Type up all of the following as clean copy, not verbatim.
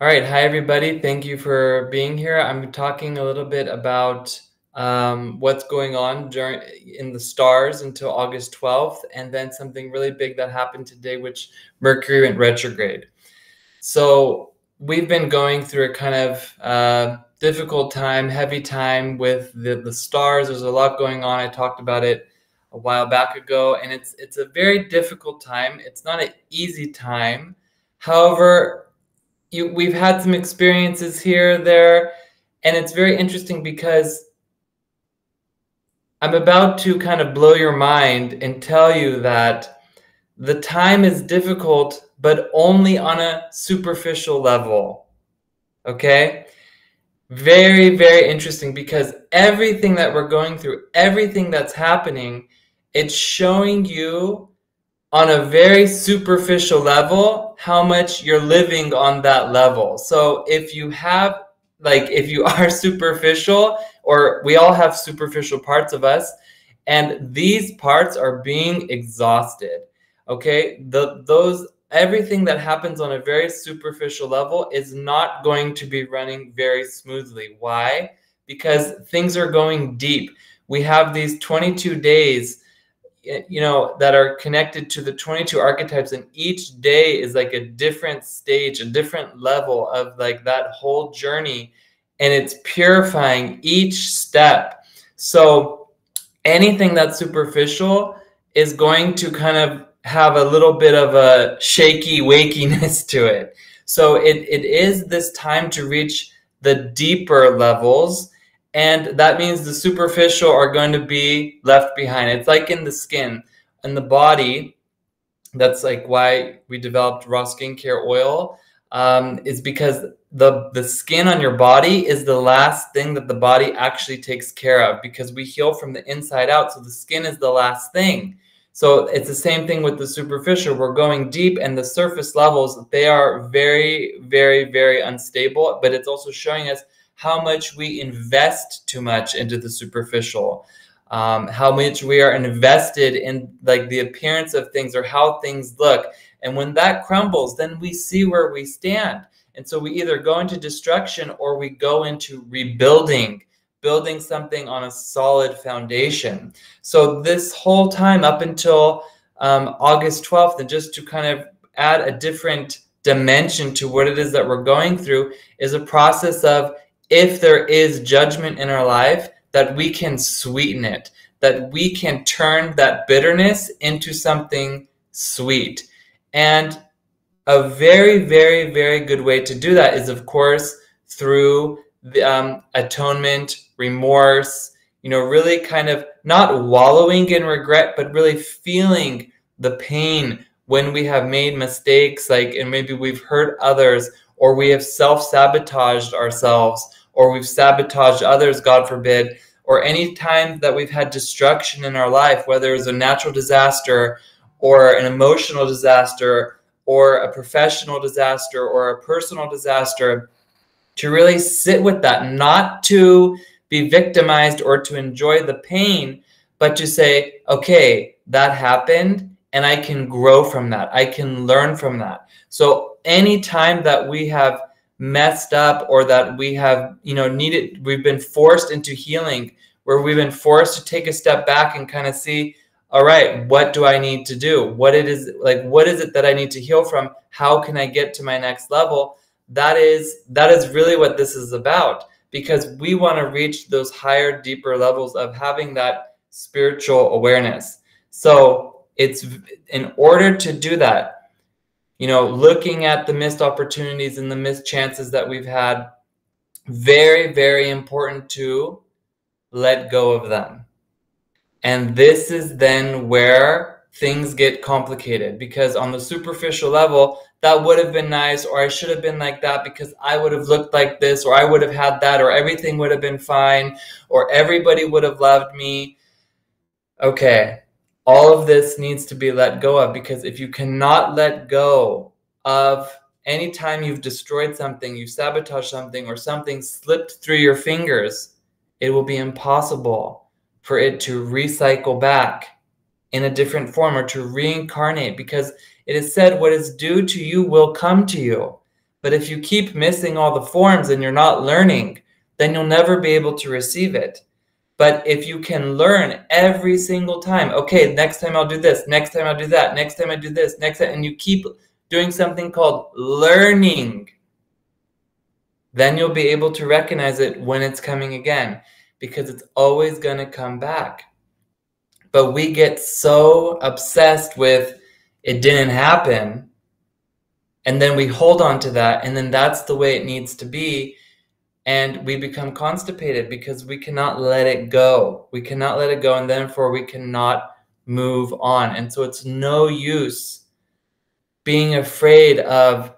All right. Hi, everybody. Thank you for being here. I'm talking a little bit about what's going on in the stars until August 12th, and then something really big that happened today, which Mercury went retrograde. So we've been going through a kind of difficult time, heavy time with the stars. There's a lot going on. I talked about it a while back ago, and it's a very difficult time. It's not an easy time. However, we've had some experiences here, there, and it's very interesting because I'm about to kind of blow your mind and tell you that the time is difficult, but only on a superficial level. Okay? Very, very interesting because everything that we're going through, everything that's happening, it's showing you on a very superficial level how much you're living on that level. So if you have, if you are superficial, or we all have superficial parts of us, and these parts are being exhausted, okay, everything that happens on a very superficial level is not going to be running very smoothly. Why? Because things are going deep. We have these 22 days that are connected to the 22 archetypes, and each day is like a different stage, a different level of like that whole journey, and it's purifying each step. So anything that's superficial is going to kind of have a little bit of a shaky wakiness to it. So it is this time to reach the deeper levels, and that means the superficial are going to be left behind. It's like in the skin and the body. That's like why we developed raw skincare oil, is because the skin on your body is the last thing that the body actually takes care of, because we heal from the inside out. So the skin is the last thing. So it's the same thing with the superficial. We're going deep, and the surface levels, they are very, very, very unstable, but it's also showing us how much we invest too much into the superficial, how much we are invested in like the appearance of things or how things look. And when that crumbles, then we see where we stand. And so we either go into destruction or we go into rebuilding, building something on a solid foundation. So this whole time up until August 12th, and just to kind of add a different dimension to what it is that we're going through, is a process of, if there is judgment in our life, that we can sweeten it, that we can turn that bitterness into something sweet. And a very, very, very good way to do that is, of course, through the atonement, remorse, really kind of not wallowing in regret, but really feeling the pain when we have made mistakes, and maybe we've hurt others, or we have self-sabotaged ourselves, or we've sabotaged others, God forbid, or any time that we've had destruction in our life, whether it's a natural disaster or an emotional disaster or a professional disaster or a personal disaster, to really sit with that, not to be victimized or to enjoy the pain, but to say, okay, that happened, and I can grow from that. I can learn from that. So any time that we have messed up, or that we have we've been forced into healing, where we've been forced to take a step back and kind of see, all right, what do I need to do? What it is, what is it that I need to heal from? How can I get to my next level? That is really what this is about, because we want to reach those higher, deeper levels of having that spiritual awareness. So it's in order to do that, looking at the missed opportunities and the missed chances that we've had, very, very important to let go of them. And this is then where things get complicated, because on the superficial level, that would have been nice, or I should have been like that because I would have looked like this, or I would have had that, or everything would have been fine, or everybody would have loved me. Okay. All of this needs to be let go of, because if you cannot let go of any time you've destroyed something, you've sabotaged something, or something slipped through your fingers, it will be impossible for it to recycle back in a different form or to reincarnate, because it is said, what is due to you will come to you. But if you keep missing all the forms and you're not learning, then you'll never be able to receive it. But if you can learn every single time, okay, next time I'll do this, next time I'll do that, next time I do this, next time, and you keep doing something called learning, then you'll be able to recognize it when it's coming again, because it's always going to come back. But we get so obsessed with it didn't happen, and then we hold on to that, and then that's the way it needs to be. And we become constipated because we cannot let it go. We cannot let it go, and therefore we cannot move on. And so it's no use being afraid of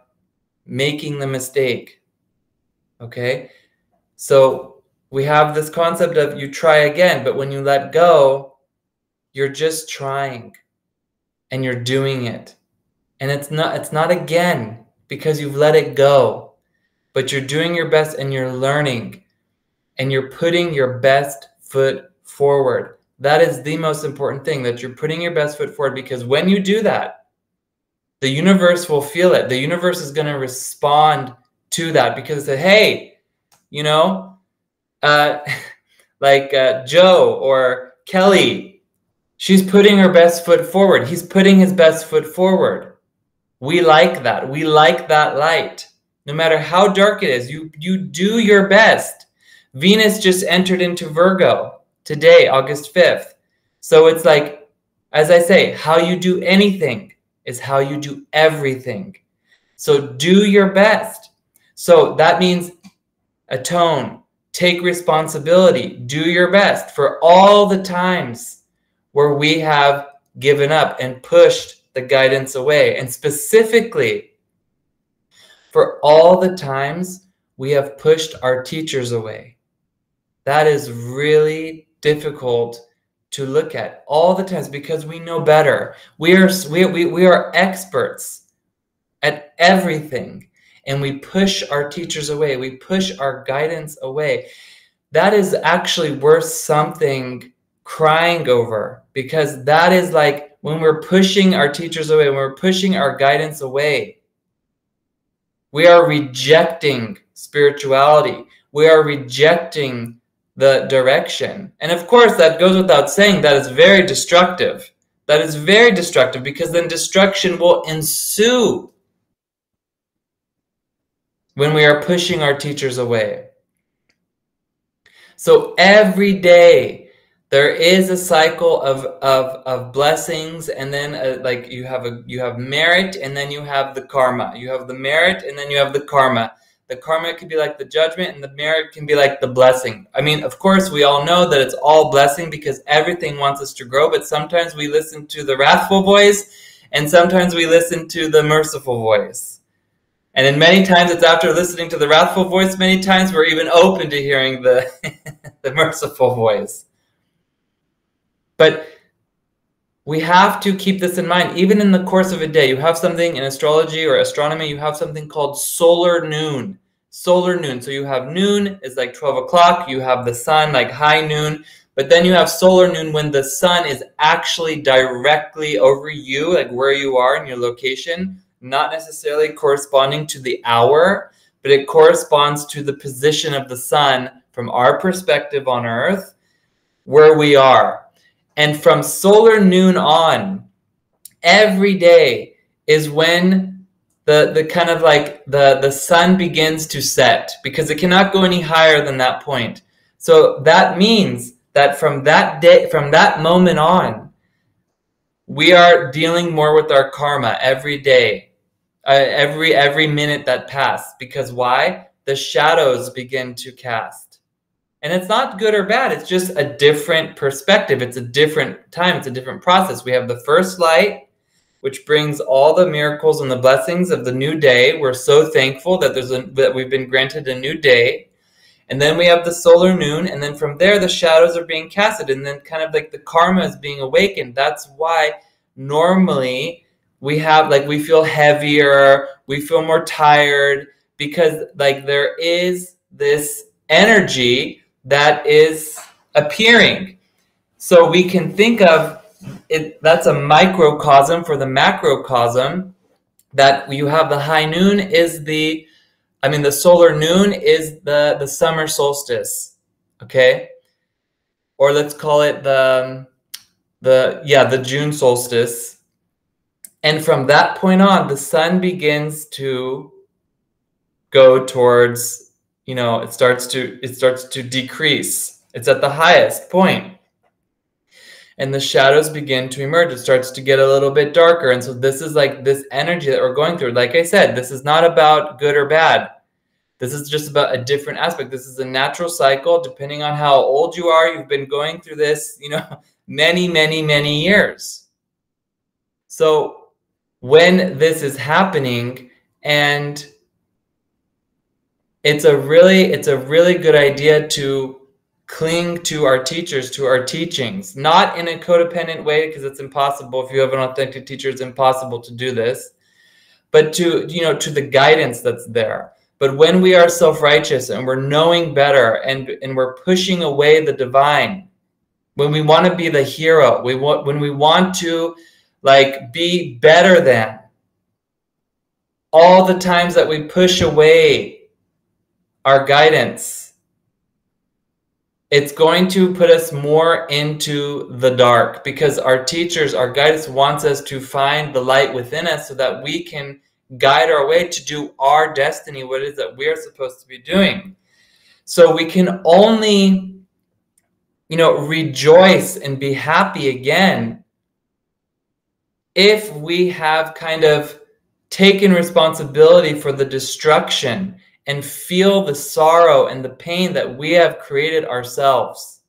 making the mistake. Okay? So we have this concept of you try again, but when you let go, you're just trying and you're doing it. And it's not again because you've let it go. But you're doing your best and you're learning and you're putting your best foot forward. That is the most important thing, that you're putting your best foot forward, because when you do that, the universe will feel it. The universe is going to respond to that because it says, hey, you know, like Joe or Kelly, she's putting her best foot forward. He's putting his best foot forward. We like that. We like that light. No matter how dark it is, you do your best. Venus just entered into Virgo today, August 5th. So it's like, as I say, how you do anything is how you do everything. So do your best. So that means atone, take responsibility, do your best for all the times where we have given up and pushed the guidance away. And specifically, for all the times we have pushed our teachers away. That is really difficult to look at all the times because we know better. We are experts at everything, and we push our teachers away. We push our guidance away. That is actually worth something crying over, because that is like when we're pushing our teachers away, when we're pushing our guidance away, we are rejecting spirituality. We are rejecting the direction. And of course, that goes without saying, that is very destructive. That is very destructive, because then destruction will ensue when we are pushing our teachers away. So every day, there is a cycle of blessings, and then like you have merit, and then you have the karma. You have the merit, and then you have the karma. The karma could be like the judgment, and the merit can be like the blessing. I mean, of course, we all know that it's all blessing because everything wants us to grow, but sometimes we listen to the wrathful voice, and sometimes we listen to the merciful voice. And in many times, it's after listening to the wrathful voice, many times we're even open to hearing the, the merciful voice. But we have to keep this in mind. Even in the course of a day, you have something in astrology or astronomy, you have something called solar noon. Solar noon. So you have noon is like 12 o'clock. You have the sun, like high noon. But then you have solar noon when the sun is actually directly over you, like where you are in your location, not necessarily corresponding to the hour, but it corresponds to the position of the sun from our perspective on Earth, where we are. And from solar noon on, every day is when the kind of like the sun begins to set, because it cannot go any higher than that point. So that means that from that day, from that moment on, we are dealing more with our karma every day, every minute that passed. Because why? The shadows begin to cast. And it's not good or bad. It's just a different perspective. It's a different time. It's a different process. We have the first light, which brings all the miracles and the blessings of the new day. We're so thankful that that we've been granted a new day. And then we have the solar noon. And then from there, the shadows are being casted. And then kind of like the karma is being awakened. That's why normally we have, like, we feel heavier. We feel more tired, because like there is this energy that is appearing. So we can think of it, that's a microcosm for the macrocosm, that you have the high noon is the I mean, the solar noon is the summer solstice, okay? Or let's call it the June solstice. And from that point on, the sun begins to go towards, you know, it starts to decrease. It's at the highest point. And the shadows begin to emerge. It starts to get a little bit darker. And so this is like this energy that we're going through. Like I said, this is not about good or bad. This is just about a different aspect. This is a natural cycle. Depending on how old you are, you've been going through this, you know, many, many, many years. So when this is happening, and it's a really good idea to cling to our teachers, to our teachings, not in a codependent way, because it's impossible. If you have an authentic teacher, it's impossible to do this, but to, you know, to the guidance that's there. But when we are self-righteous and we're knowing better, and we're pushing away the divine, when we want to be the hero, when we want to like be better than, all the times that we push away our guidance, it's going to put us more into the dark, because our teachers, our guidance wants us to find the light within us so that we can guide our way to do our destiny, what it is that we're supposed to be doing. So we can only, you know, rejoice and be happy again if we have kind of taken responsibility for the destruction and feel the sorrow and the pain that we have created ourselves.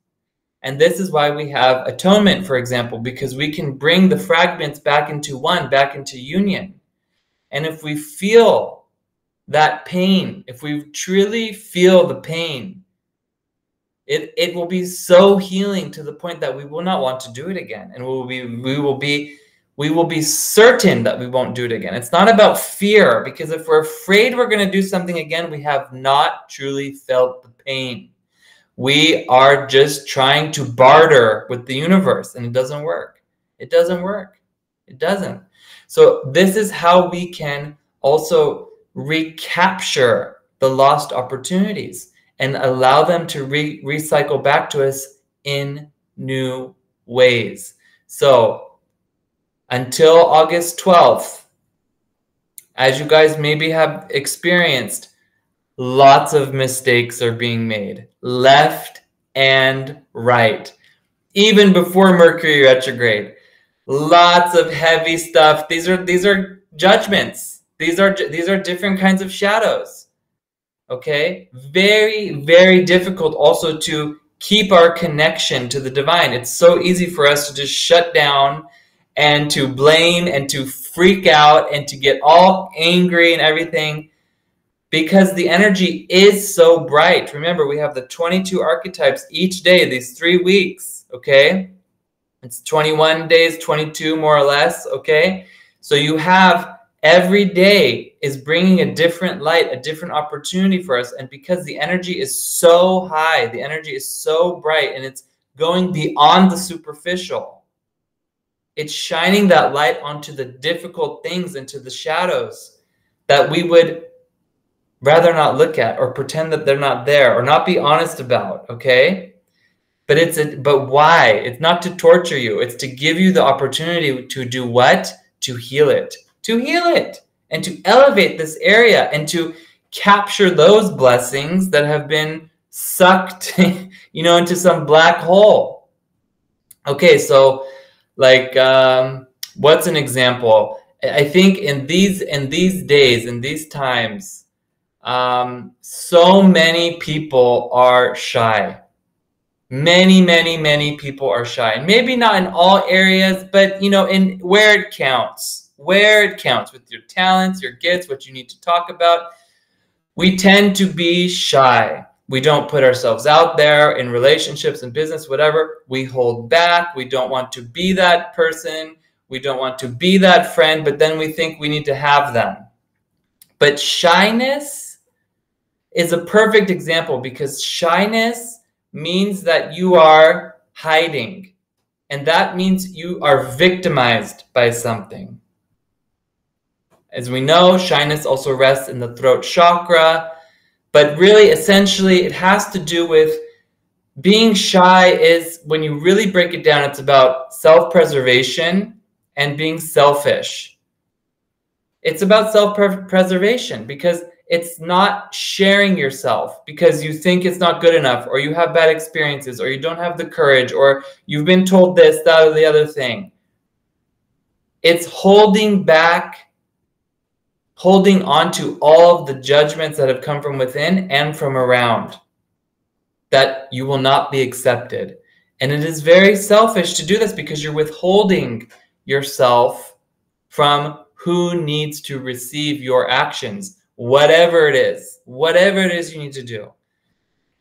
And this is why we have atonement, for example, because we can bring the fragments back into one, back into union. And if we feel that pain, if we truly feel the pain, it will be so healing to the point that we will not want to do it again. And we will be certain that we won't do it again. It's not about fear, because if we're afraid we're going to do something again, we have not truly felt the pain. We are just trying to barter with the universe, and it doesn't work. It doesn't work. It doesn't. So this is how we can also recapture the lost opportunities and allow them to recycle back to us in new ways. So until August 12th, as you guys maybe have experienced, lots of mistakes are being made, left and right. Even before Mercury retrograde, lots of heavy stuff. These are judgments. These are different kinds of shadows. Okay? Very, very difficult also to keep our connection to the divine. It's so easy for us to just shut down and to blame and to freak out and to get all angry and everything, because the energy is so bright. Remember, we have the 22 archetypes each day, these 3 weeks, okay? It's 21 days, 22 more or less, okay? So you have every day is bringing a different light, a different opportunity for us. And because the energy is so high, the energy is so bright, and it's going beyond the superficial, it's shining that light onto the difficult things, into the shadows that we would rather not look at, or pretend that they're not there, or not be honest about, okay? But why? It's not to torture you. It's to give you the opportunity to do what? To heal it. To heal it. And to elevate this area, and to capture those blessings that have been sucked, you know, into some black hole. Okay, so like, what's an example? I think in these days, in these times, so many people are shy. Many people are shy. And maybe not in all areas, but, you know, in where it counts. Where it counts, with your talents, your gifts, what you need to talk about. We tend to be shy. We don't put ourselves out there in relationships and business, whatever. We hold back. We don't want to be that person. We don't want to be that friend, but then we think we need to have them. But shyness is a perfect example, because shyness means that you are hiding, and that means you are victimized by something. As we know, shyness also rests in the throat chakra, but really, essentially, it has to do with being shy. Is, when you really break it down, it's about self-preservation and being selfish. It's about self-preservation because it's not sharing yourself because you think it's not good enough, or you have bad experiences, or you don't have the courage, or you've been told this, that, or the other thing. It's holding back, holding on to all of the judgments that have come from within and from around, that you will not be accepted. And it is very selfish to do this because you're withholding yourself from who needs to receive your actions, whatever it is you need to do.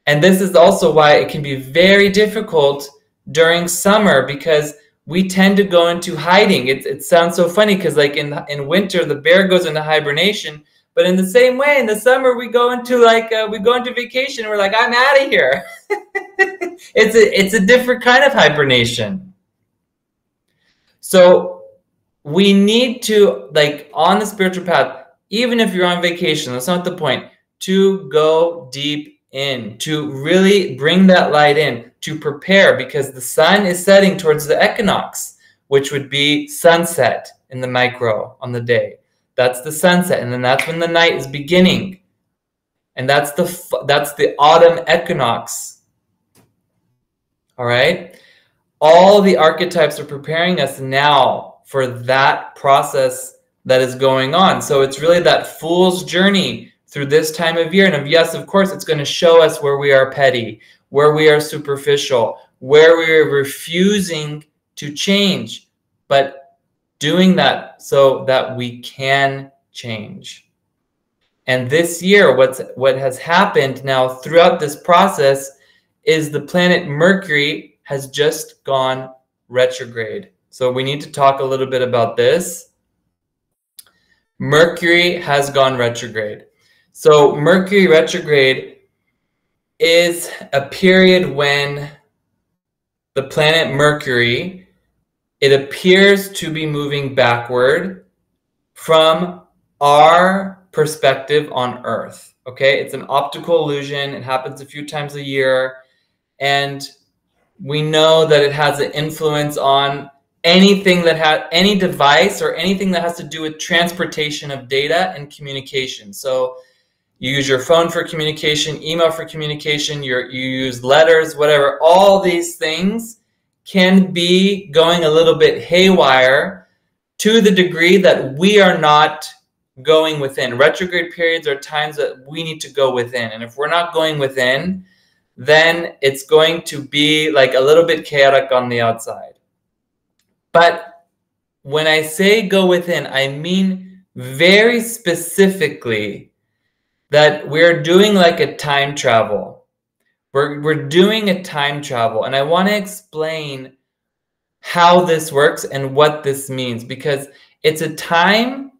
And this is also why it can be very difficult during summer, because we tend to go into hiding. It sounds so funny because like in winter, the bear goes into hibernation, but in the same way, in the summer, we go into vacation. And we're like, I'm out of here. It's a different kind of hibernation. So we need to, like, on the spiritual path, even if you're on vacation, that's not the point, to go deep in, to really bring that light in, to prepare, because the sun is setting towards the equinox, which would be sunset in the micro on the day. That's the sunset, and then that's when the night is beginning, and that's the autumn equinox. All right, all the archetypes are preparing us now for that process that is going on. So it's really that fool's journey through this time of year. And yes, of course, it's going to show us where we are petty, where we are superficial, where we are refusing to change, but doing that so that we can change. And this year, what has happened now throughout this process is the planet Mercury has just gone retrograde. So we need to talk a little bit about this. Mercury has gone retrograde. So Mercury retrograde is a period when the planet Mercury, it appears to be moving backward from our perspective on Earth. Okay, it's an optical illusion. It happens a few times a year, and we know that it has an influence on anything that has any device or anything that has to do with transportation of data and communication. So you use your phone for communication, email for communication, you use letters, whatever. All these things can be going a little bit haywire to the degree that we are not going within. Retrograde periods are times that we need to go within. And if we're not going within, then it's going to be like a little bit chaotic on the outside. But when I say go within, I mean very specifically that we're doing like a time travel. We're doing a time travel. And I want to explain how this works and what this means, because it's a time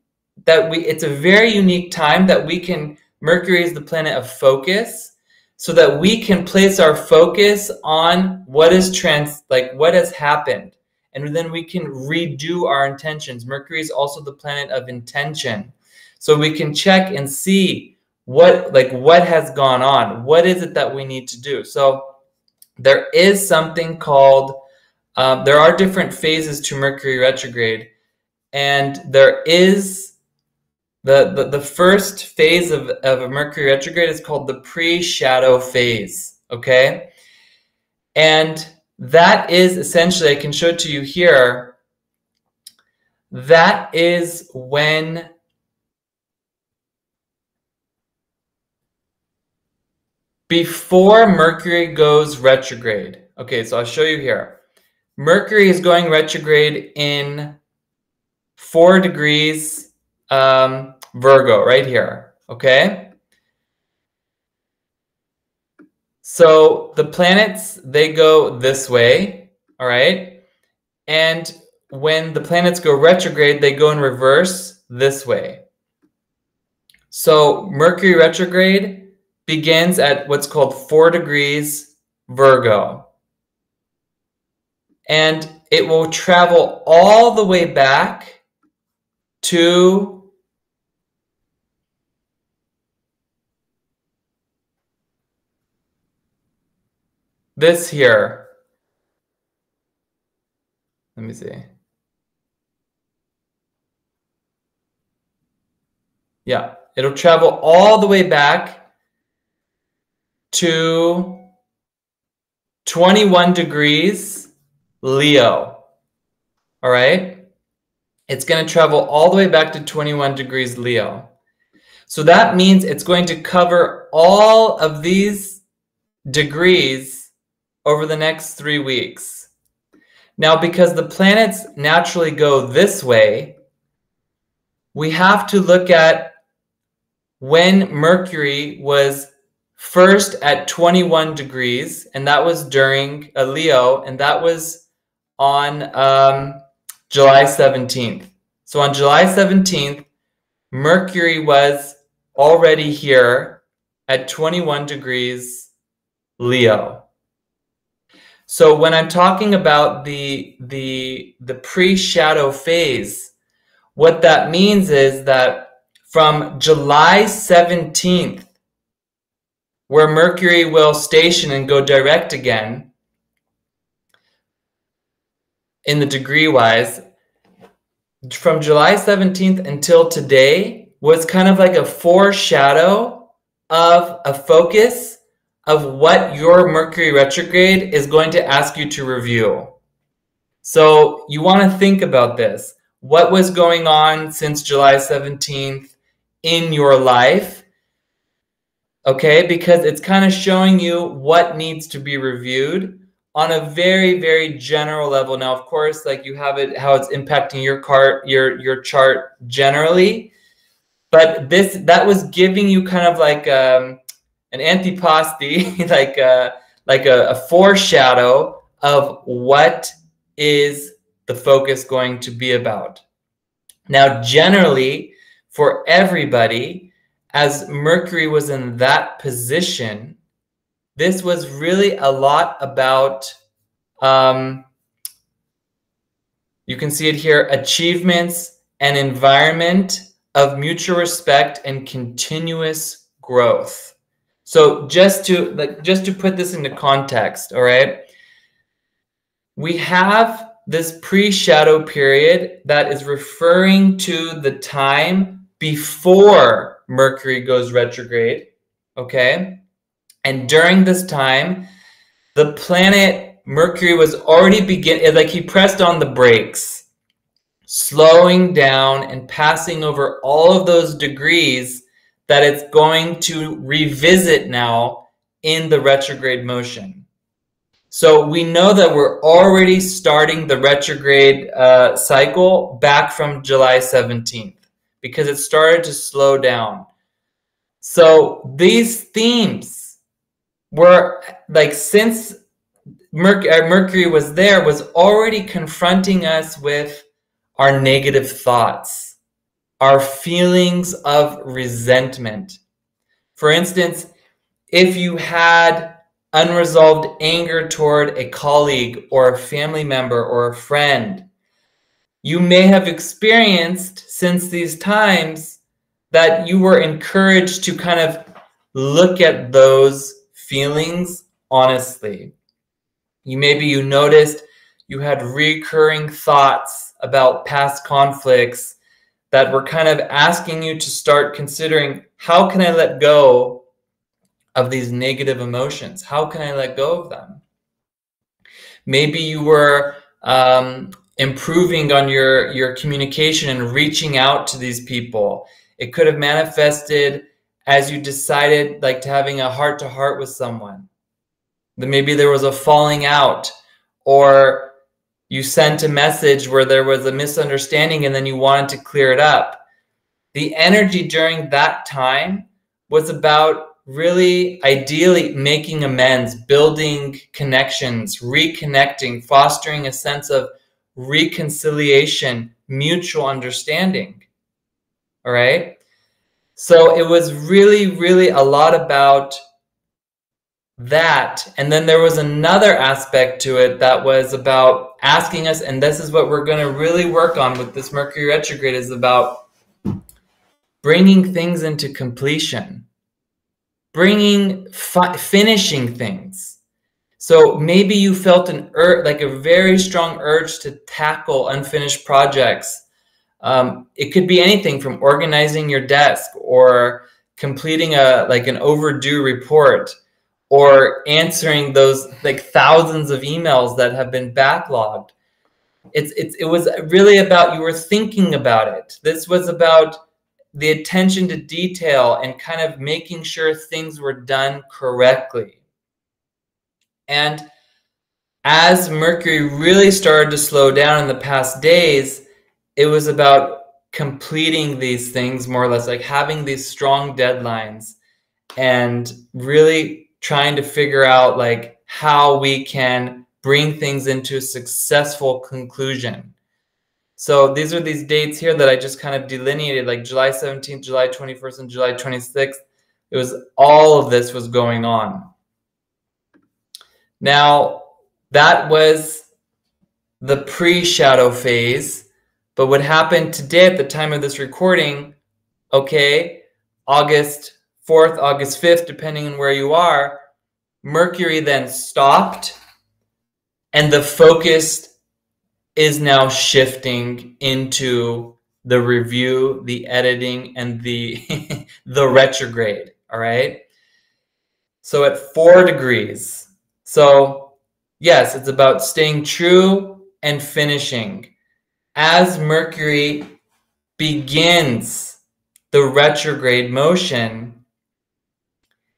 that it's a very unique time that we can, Mercury is the planet of focus, so that we can place our focus on what is what has happened. And then we can redo our intentions. Mercury is also the planet of intention. So we can check and see what has gone on. What is it that we need to do? So there is something called, there are different phases to Mercury retrograde. And there is the first phase of a Mercury retrograde is called the pre-shadow phase, okay? And that is essentially, I can show it to you here, that is when before Mercury goes retrograde. Okay, so I'll show you here. Mercury is going retrograde in 4 degrees Virgo, right here, okay? So the planets, they go this way, all right? And when the planets go retrograde, they go in reverse this way. So Mercury retrograde begins at what's called 4 degrees Virgo. And it will travel all the way back to this here. Let me see. Yeah, it'll travel all the way back to 21 degrees Leo. All right? It's going to travel all the way back to 21 degrees Leo. So that means it's going to cover all of these degrees over the next 3 weeks. Now, because the planets naturally go this way, we have to look at when Mercury was first at 21 degrees, and that was during a Leo, and that was on July 17th. So on July 17th, Mercury was already here at 21 degrees Leo. So when I'm talking about the pre-shadow phase, what that means is that from July 17th, where Mercury will station and go direct again in the degree-wise, from July 17th until today was kind of like a foreshadow of a focus of what your Mercury retrograde is going to ask you to review. So you want to think about this. What was going on since July 17th in your life? Okay, because it's kind of showing you what needs to be reviewed on a very, very general level. Now, of course, like you have it, how it's impacting your chart generally, but that was giving you kind of like an antipasti, like a foreshadow of what is the focus going to be about. Now, generally, for everybody, as Mercury was in that position, this was really a lot about, you can see it here, achievements and environment of mutual respect and continuous growth. So just to put this into context, all right? We have this pre-shadow period that is referring to the time before Mercury goes retrograde, okay? And during this time, the planet Mercury was already like he pressed on the brakes, slowing down and passing over all of those degrees that it's going to revisit now in the retrograde motion. So we know that we're already starting the retrograde cycle back from July 17th because it started to slow down. So these themes were like, since Mercury was there, was already confronting us with our negative thoughts, our feelings of resentment. For instance, if you had unresolved anger toward a colleague or a family member or a friend, you may have experienced since these times that you were encouraged to kind of look at those feelings honestly. Maybe you noticed you had recurring thoughts about past conflicts that were kind of asking you to start considering, how can I let go of these negative emotions? How can I let go of them? Maybe you were improving on your communication and reaching out to these people. It could have manifested as you decided like to having a heart-to-heart with someone. Then maybe there was a falling out, or you sent a message where there was a misunderstanding and then you wanted to clear it up. The energy during that time was about really ideally making amends, building connections, reconnecting, fostering a sense of reconciliation, mutual understanding. All right? So it was really, really a lot about that. And then there was another aspect to it that was about asking us, and this is what we're going to really work on with this Mercury retrograde, is about bringing things into completion, finishing things. So maybe you felt like a very strong urge to tackle unfinished projects. It could be anything from organizing your desk or completing an overdue report or answering those like thousands of emails that have been backlogged. It was really about, you were thinking about it. This was about the attention to detail and kind of making sure things were done correctly. And as Mercury really started to slow down in the past days, it was about completing these things, more or less, like having these strong deadlines and really trying to figure out like how we can bring things into a successful conclusion. So these are these dates here that I just kind of delineated, like July 17th, July 21st, and July 26th. It was all of this was going on. Now, that was the pre-shadow phase. But what happened today at the time of this recording, okay, August 4th, August 5th, depending on where you are, Mercury then stopped, and the focus is now shifting into the review, the editing, and the the retrograde. All right. So at 4 degrees. So yes, it's about staying true and finishing. As Mercury begins the retrograde motion,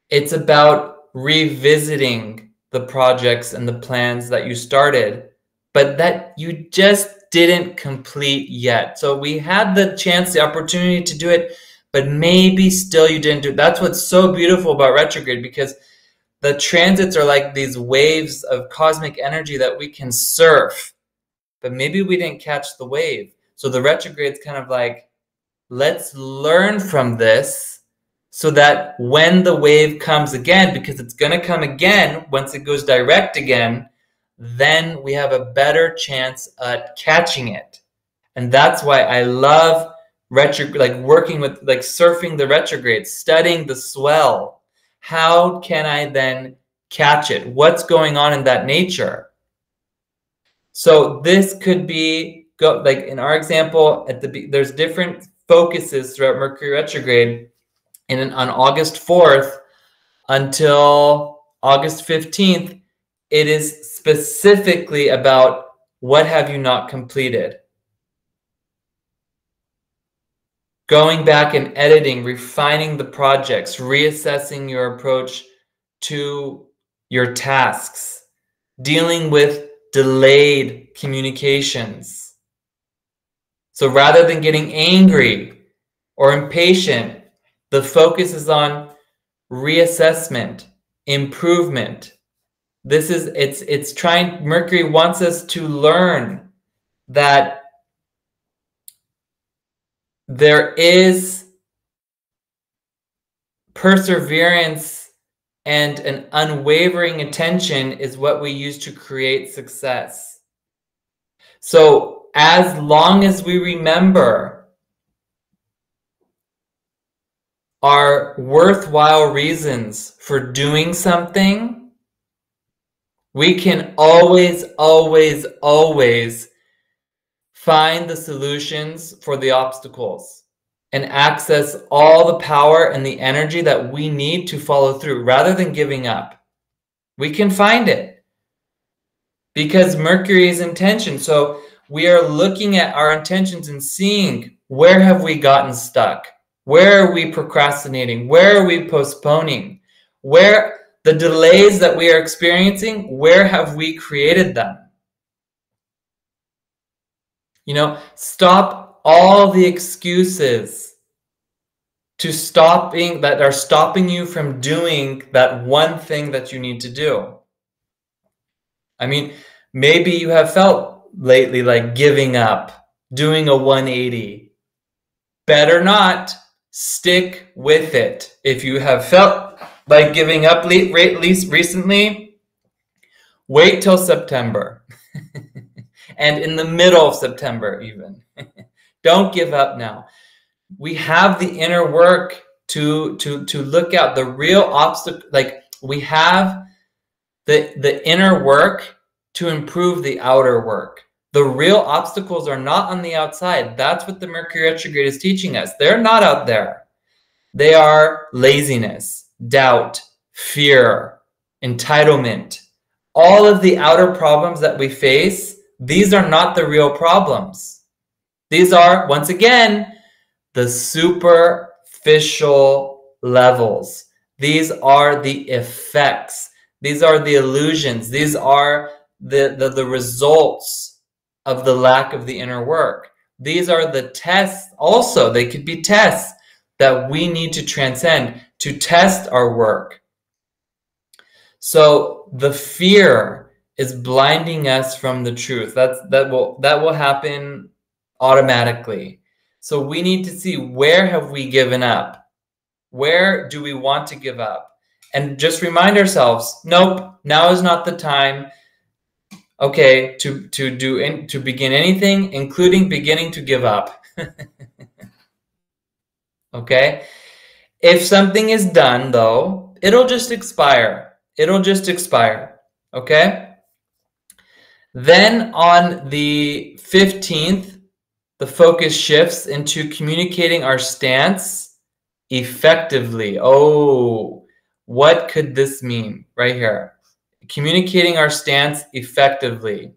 it's about revisiting the projects and the plans that you started, but that you just didn't complete yet. So we had the chance, the opportunity to do it, but maybe still you didn't do it. That's what's so beautiful about retrograde, because the transits are like these waves of cosmic energy that we can surf, but maybe we didn't catch the wave. So the retrograde's kind of like, let's learn from this so that when the wave comes again, because it's going to come again once it goes direct again, then we have a better chance at catching it. And that's why I love like working with, like surfing the retrograde, studying the swell. How can I then catch it? What's going on in that nature? So this could be, like in our example, there's different focuses throughout Mercury retrograde. And on August 4th until August 15th, it is specifically about what have you not completed. Going back and editing, refining the projects, reassessing your approach to your tasks, dealing with delayed communications. So rather than getting angry or impatient, the focus is on reassessment, improvement. It's trying, Mercury wants us to learn that there is perseverance and an unwavering attention is what we use to create success. So as long as we remember our worthwhile reasons for doing something, we can always, always, always find the solutions for the obstacles and access all the power and the energy that we need to follow through rather than giving up. We can find it because Mercury is intention. So we are looking at our intentions and seeing, where have we gotten stuck? Where are we procrastinating? Where are we postponing? Where the delays that we are experiencing, where have we created them? You know, stop all the excuses that are stopping you from doing that one thing that you need to do. I mean, maybe you have felt lately like giving up, doing a 180. Better not. Stick with it. If you have felt like giving up at least recently, wait till September. And in the middle of September even. Don't give up now. We have the inner work to look out the real obstacle. Like we have the inner work to improve the outer work. The real obstacles are not on the outside. That's what the Mercury retrograde is teaching us. They're not out there. They are laziness, doubt, fear, entitlement. All of the outer problems that we face, these are not the real problems. These are, once again, the superficial levels. These are the effects. These are the illusions. These are the results of the lack of the inner work. These are the tests also. They could be tests that we need to transcend to test our work. So the fear is blinding us from the truth. That will happen automatically. So we need to see, where have we given up? Where do we want to give up? And just remind ourselves, nope, now is not the time, okay, to begin anything, including beginning to give up. Okay? If something is done, though, it'll just expire. It'll just expire. Okay? Then on the 15th, the focus shifts into communicating our stance effectively. Oh, what could this mean right here? Communicating our stance effectively.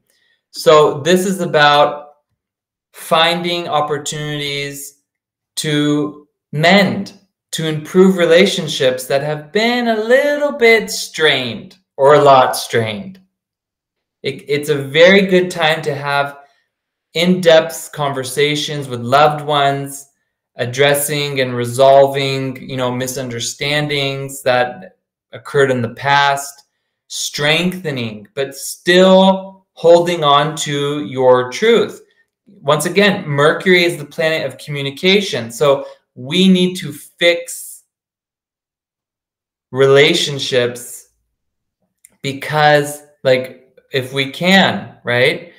So this is about finding opportunities to mend, to improve relationships that have been a little bit strained or a lot strained. It's a very good time to have in-depth conversations with loved ones, addressing and resolving, misunderstandings that occurred in the past, strengthening, but still holding on to your truth. Once again, Mercury is the planet of communication. So we need to fix relationships because, if we can, right?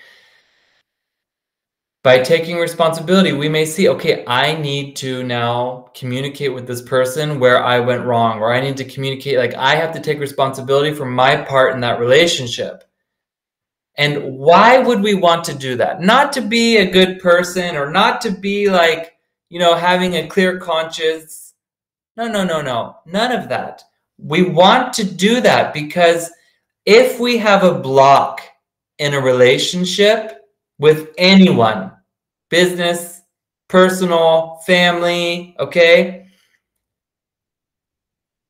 By taking responsibility, we may see, okay, I need to now communicate with this person where I went wrong, or I need to communicate, I have to take responsibility for my part in that relationship. And why would we want to do that? Not to be a good person, or not to be having a clear conscience. No. None of that. We want to do that because if we have a block in a relationship with anyone, business, personal, family, okay?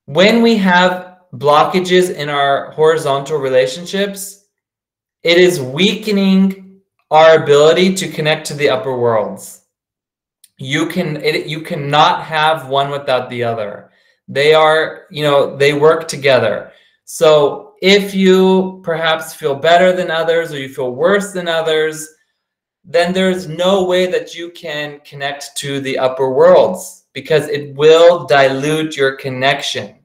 When we have blockages in our horizontal relationships, it is weakening our ability to connect to the upper worlds. You cannot have one without the other. They are, they work together. So if you perhaps feel better than others, or you feel worse than others, then there's no way that you can connect to the upper worlds, because it will dilute your connection.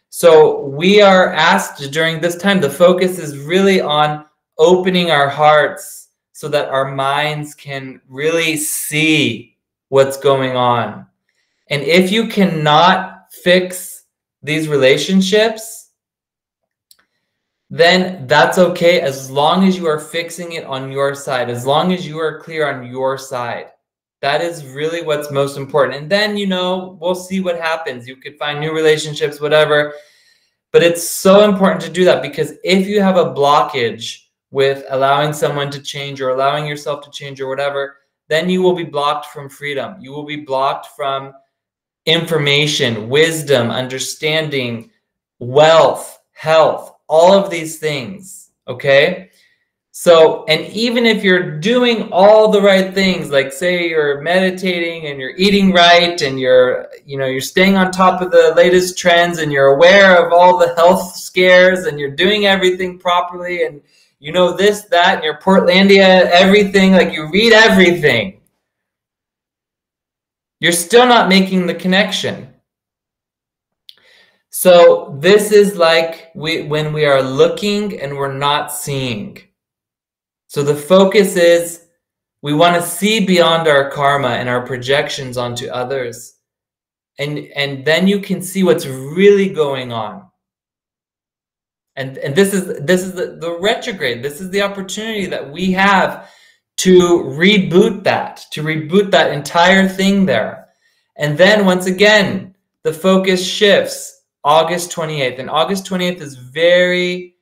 So we are asked during this time, the focus is really on opening our hearts so that our minds can really see what's going on. And if you cannot fix these relationships, then that's okay, as long as you are fixing it on your side, as long as you are clear on your side. That is really what's most important. And then, we'll see what happens. You could find new relationships, whatever. But it's so important to do that, because if you have a blockage with allowing someone to change, or allowing yourself to change, or whatever, then you will be blocked from freedom. You will be blocked from information, wisdom, understanding, wealth, health, all of these things, okay? So, and even if you're doing all the right things, like say you're meditating and you're eating right, and you're staying on top of the latest trends, and you're aware of all the health scares, and you're doing everything properly, and this, that, and your Portlandia, everything, you read everything, you're still not making the connection. So this is when we are looking and we're not seeing. So the focus is, we want to see beyond our karma and our projections onto others. And then you can see what's really going on. And this is the retrograde. This is the opportunity that we have to reboot that entire thing there. And then once again, the focus shifts August 28th. And August 28th is very,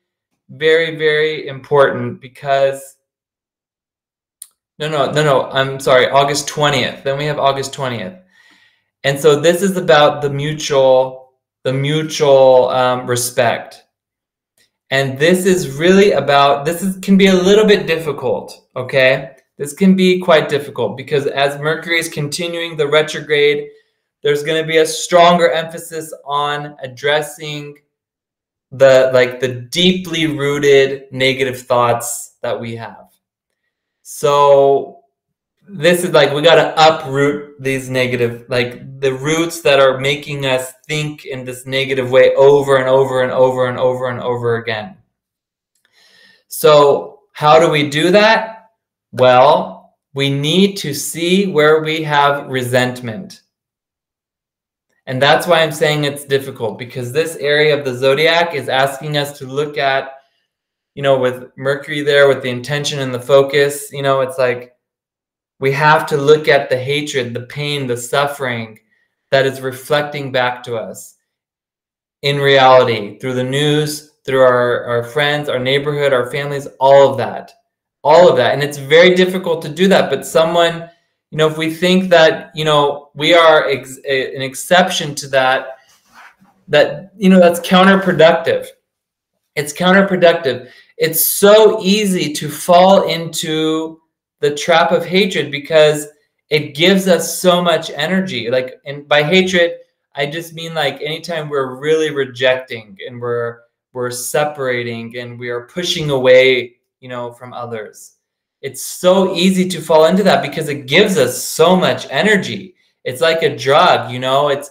very, very important because no, I'm sorry, August 20th. Then we have August 20th. And so this is about the mutual respect. And this is really about, can be a little bit difficult, okay? This can be quite difficult because as Mercury is continuing the retrograde, there's going to be a stronger emphasis on addressing the deeply rooted negative thoughts that we have. So this is like, we got to uproot these negative, like the roots that are making us think in this negative way over and over and over and over and over again. So how do we do that? Well, we need to see where we have resentment. And that's why I'm saying it's difficult, because this area of the zodiac is asking us to look at, with Mercury there, with the intention and the focus, it's like, we have to look at the hatred, the pain, the suffering that is reflecting back to us in reality, through the news, through our friends, our neighborhood, our families, all of that. And it's very difficult to do that. But someone, if we think that, we are an exception to that, that's counterproductive. It's counterproductive. It's so easy to fall into the trap of hatred because it gives us so much energy. And by hatred, I just mean like anytime we're really rejecting and we're separating and we are pushing away, from others. It's so easy to fall into that because it gives us so much energy. It's like a drug, it's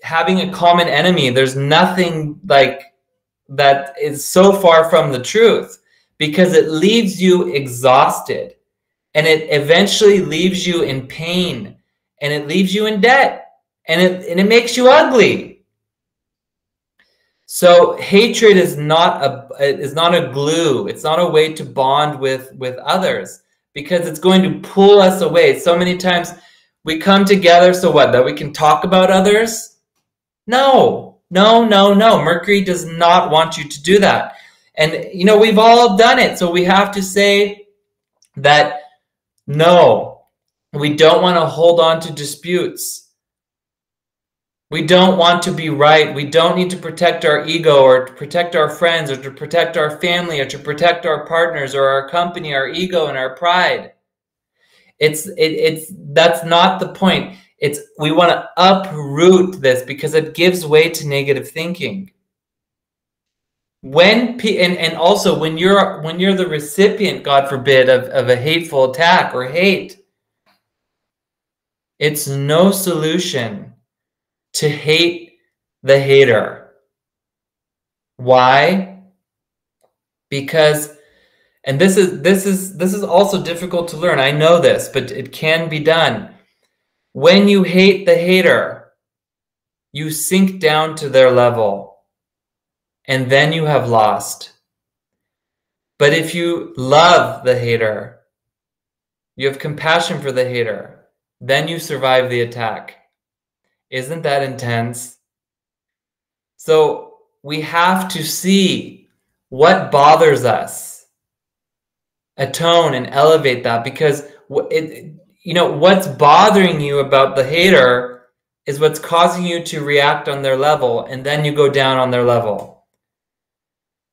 having a common enemy. There's nothing like that is so far from the truth because it leaves you exhausted. And it eventually leaves you in pain, and it leaves you in debt, and it makes you ugly. So hatred is not a glue. It's not a way to bond with others because it's going to pull us away. So many times we come together, so what? That we can talk about others? No. Mercury does not want you to do that. And we've all done it. So we have to say that no, we don't want to hold on to disputes. We don't want to be right. We don't need to protect our ego or to protect our friends or to protect our family or to protect our partners or our company, our ego and our pride. That's not the point. We want to uproot this because it gives way to negative thinking. And also when you're the recipient, God forbid, of a hateful attack or hate, it's no solution to hate the hater. Why? Because, and this is also difficult to learn. I know this, but it can be done. When you hate the hater, you sink down to their level. And then you have lost. But if you love the hater, you have compassion for the hater, then you survive the attack. Isn't that intense? So we have to see what bothers us, atone and elevate that, because what's bothering you about the hater is what's causing you to react on their level, and then you go down on their level.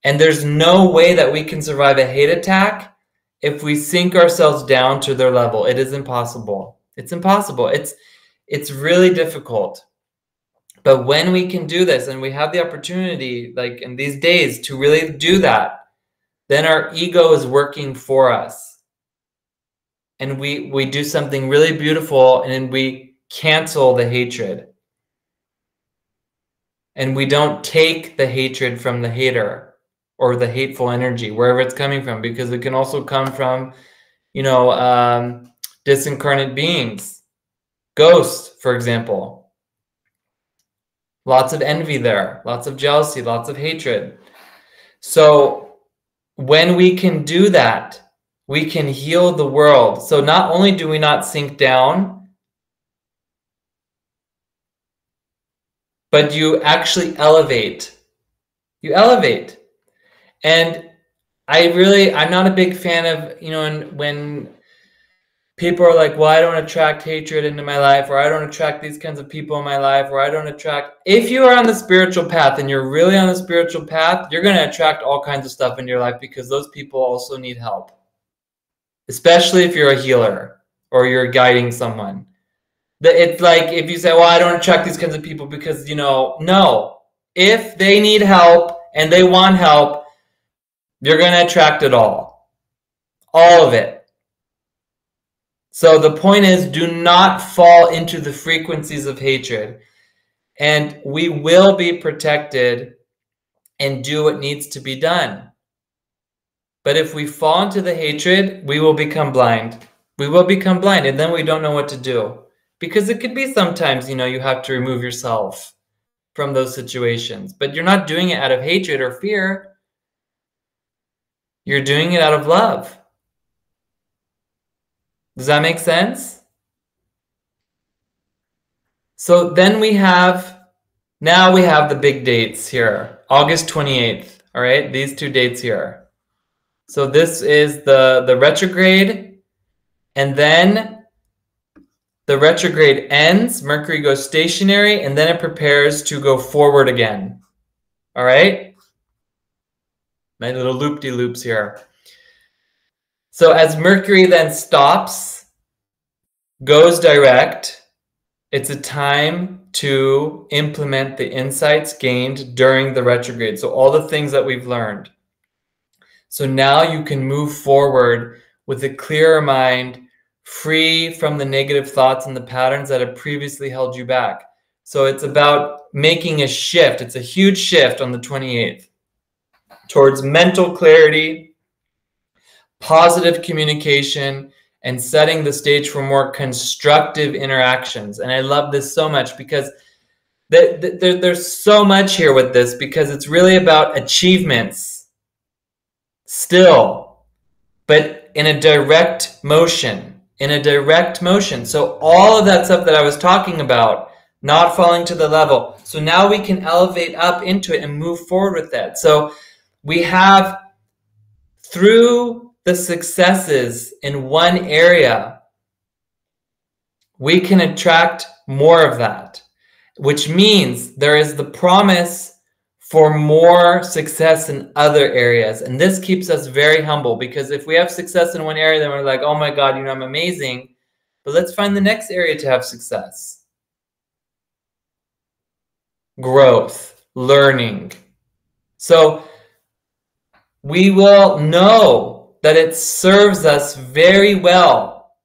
And there's no way that we can survive a hate attack if we sink ourselves down to their level. It is impossible. It's impossible. It's really difficult. But when we can do this and we have the opportunity, like in these days, to really do that, then our ego is working for us. And we do something really beautiful, and we cancel the hatred. And we don't take the hatred from the hater or the hateful energy, wherever it's coming from, because it can also come from, disincarnate beings, ghosts, for example. Lots of envy there, lots of jealousy, lots of hatred. So when we can do that, we can heal the world. So not only do we not sink down, but you actually elevate. You elevate. And I'm not a big fan of, when people are like, well, I don't attract hatred into my life, or I don't attract these kinds of people in my life, or I don't attract. If you are on the spiritual path and you're really on the spiritual path, you're going to attract all kinds of stuff in your life because those people also need help. Especially if you're a healer or you're guiding someone. It's like if you say, well, I don't attract these kinds of people because, no. If they need help and they want help, you're going to attract it all. All of it. So the point is, do not fall into the frequencies of hatred. And we will be protected and do what needs to be done. But if we fall into the hatred, we will become blind. We will become blind, and then we don't know what to do. Because it could be sometimes, you have to remove yourself from those situations. But you're not doing it out of hatred or fear. You're doing it out of love. Does that make sense? So then we have the big dates here. August 28th, all right? These two dates here. So this is the retrograde, and then the retrograde ends, Mercury goes stationary, and then it prepares to go forward again. All right? My little loop-de-loops here. So as Mercury then stops, goes direct, it's a time to implement the insights gained during the retrograde. So all the things that we've learned. So now you can move forward with a clearer mind, free from the negative thoughts and the patterns that have previously held you back. So it's about making a shift. It's a huge shift on the 28th towards mental clarity, positive communication, and setting the stage for more constructive interactions. And I love this so much because there's so much here with this, because it's really about achievements still, but in a direct motion. So all of that stuff that I was talking about, not falling to the level. So now we can elevate up into it and move forward with that. So we have, through the successes in one area, we can attract more of that, which means there is the promise for more success in other areas. And this keeps us very humble, because if we have success in one area, then we're like, oh my God, I'm amazing. But let's find the next area to have success. Growth, learning. So we will know that it serves us very well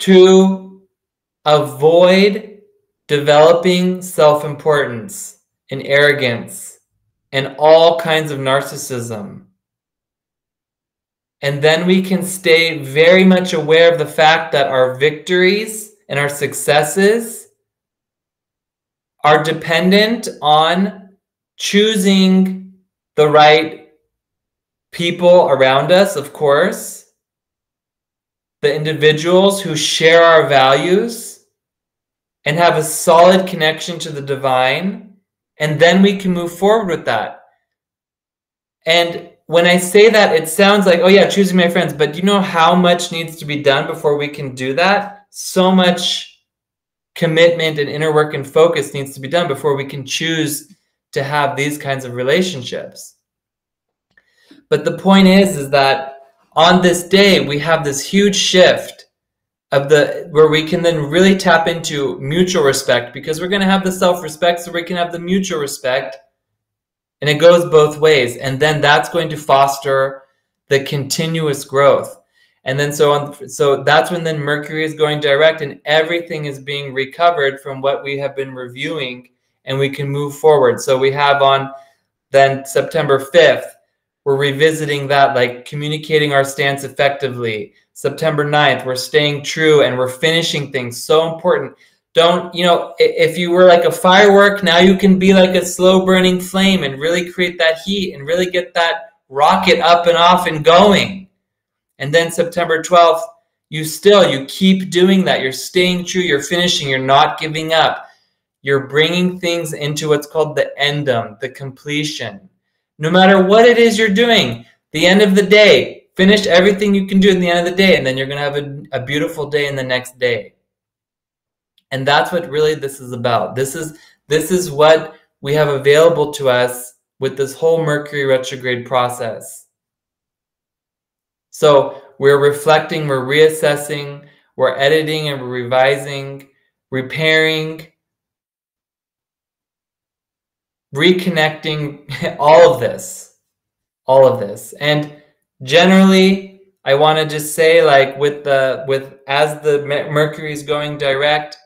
to avoid developing self-importance and arrogance and all kinds of narcissism. And then we can stay very much aware of the fact that our victories and our successes are dependent on choosing the right people around us, of course, the individuals who share our values and have a solid connection to the divine, and then we can move forward with that. And when I say that, it sounds like, oh yeah, choosing my friends, but do you know how much needs to be done before we can do that? So much commitment and inner work and focus needs to be done before we can choose to have these kinds of relationships. But the point is that on this day, we have this huge shift where we can then really tap into mutual respect, because we're going to have the self-respect, so we can have the mutual respect, and it goes both ways. And then that's going to foster the continuous growth. And then so that's when then Mercury is going direct, and everything is being recovered from what we have been reviewing, and we can move forward. So we have on then September 5th, we're revisiting that, like communicating our stance effectively. September 9th, we're staying true and we're finishing things. So important Don't, you know, if you were like a firework, now you can be like a slow burning flame and really create that heat and really get that rocket up and off and going. And then September 12th, you keep doing that. You're staying true. You're finishing. You're not giving up. You're bringing things into what's called the endum, the completion. No matter what it is you're doing, the end of the day, finish everything you can do at the end of the day, and then you're going to have a beautiful day in the next day. And that's what really this is about. This is what we have available to us with this whole Mercury retrograde process. So we're reflecting, we're reassessing, we're editing and we're revising, repairing, reconnecting, all of this. And generally, I want to just say, like, as the Mercury is going direct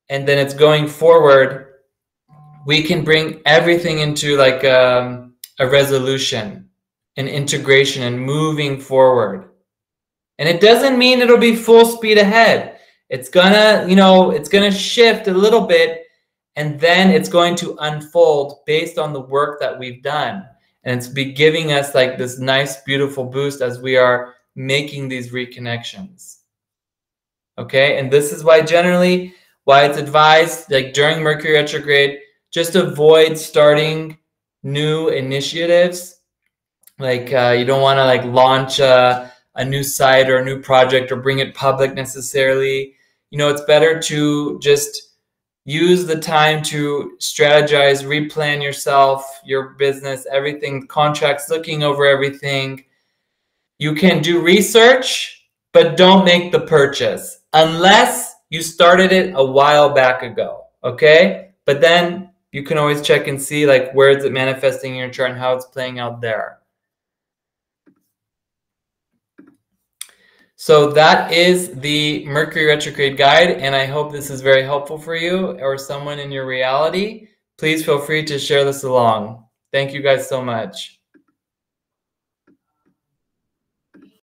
and then it's going forward, we can bring everything into like a resolution, an integration, and moving forward. And it doesn't mean it'll be full speed ahead. It's gonna, it's gonna shift a little bit, and then it's going to unfold based on the work that we've done. And it's giving us like this nice, beautiful boost as we are making these reconnections. Okay, and this is why generally, why it's advised, like during Mercury retrograde, just avoid starting new initiatives. Like you don't want to like launch a new site or a new project or bring it public necessarily. It's better to just use the time to strategize, replan yourself, your business, everything, contracts, looking over everything. You can do research, but don't make the purchase unless you started it a while back ago, okay? But then you can always check and see like where is it manifesting in your chart and how it's playing out there. So that is the Mercury retrograde guide, and I hope this is very helpful for you or someone in your reality. Please feel free to share this along. Thank you guys so much.